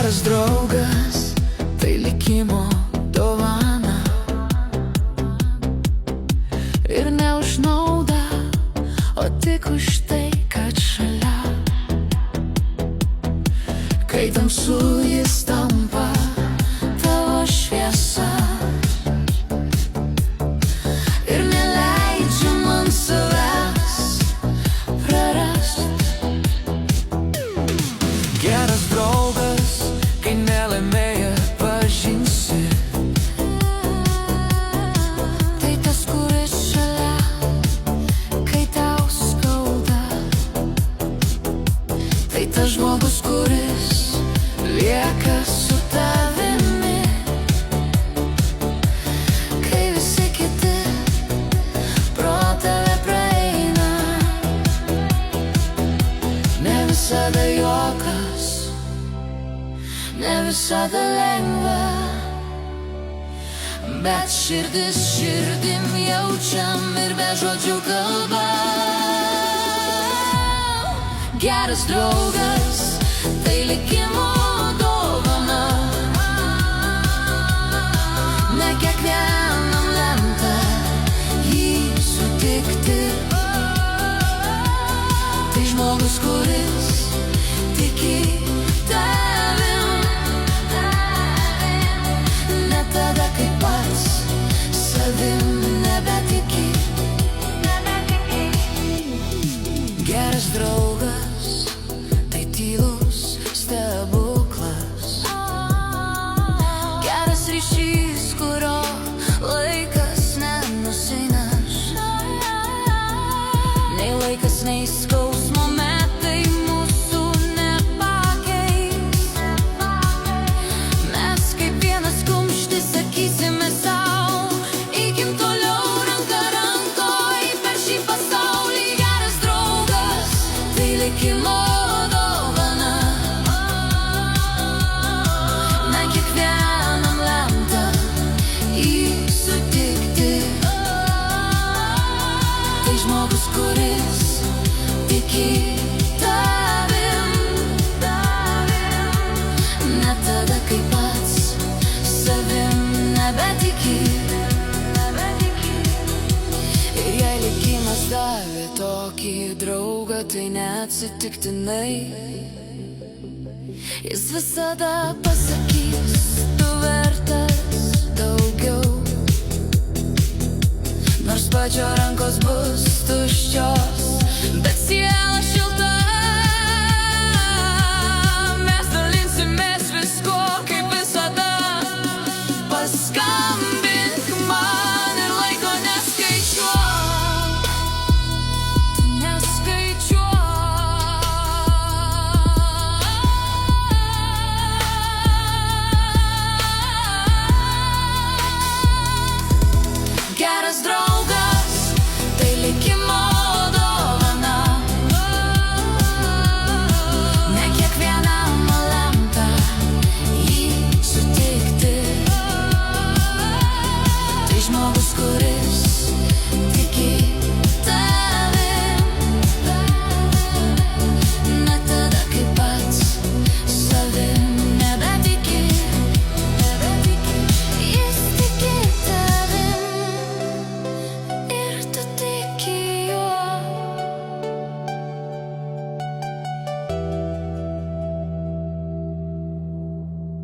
Geras draugas tai likimo dovana ir ne už naudą, o tik už tai, kad šalia. Kai tamsu jis tampa tavo šviesa ir neleidžia man savęs prarast. Geras draugas, kai nelaimėję pažinsi, tai tas, kuris šalia, kai tau skauda. Tai tas žmogus, kuris lieka su tavimi, kai visi kiti pro tave praeina. Ne visada juokas, ne visada lengva, bet širdis širdim jaučiam ir be žodžių kalba. Geras draugas tai likimo dovana, ne kiekvienam lemta jį sutikti. Tai žmogus, kuris tiki tavim, ne tada, kai pats savim nebetiki. Geras draugas tai tylus stebuklas, geras ryšys, kurio laikas nenusineš, nei laikas, nei skausmo metai mūsų nepakeis. Mes kaip vienas kumštis sakysime sau, eikim toliau ranka rankoj per šį pasaulį. Geras draugas tai likimo dovana, ne kiekvienam lemta jį sutikti. Tai žmogus, kuris tiki tavim, ne tada, kai pats savim nebetiki. Ir jei likimas davė tokį draugą, tai neatsitiktinai. Jis visada pasakys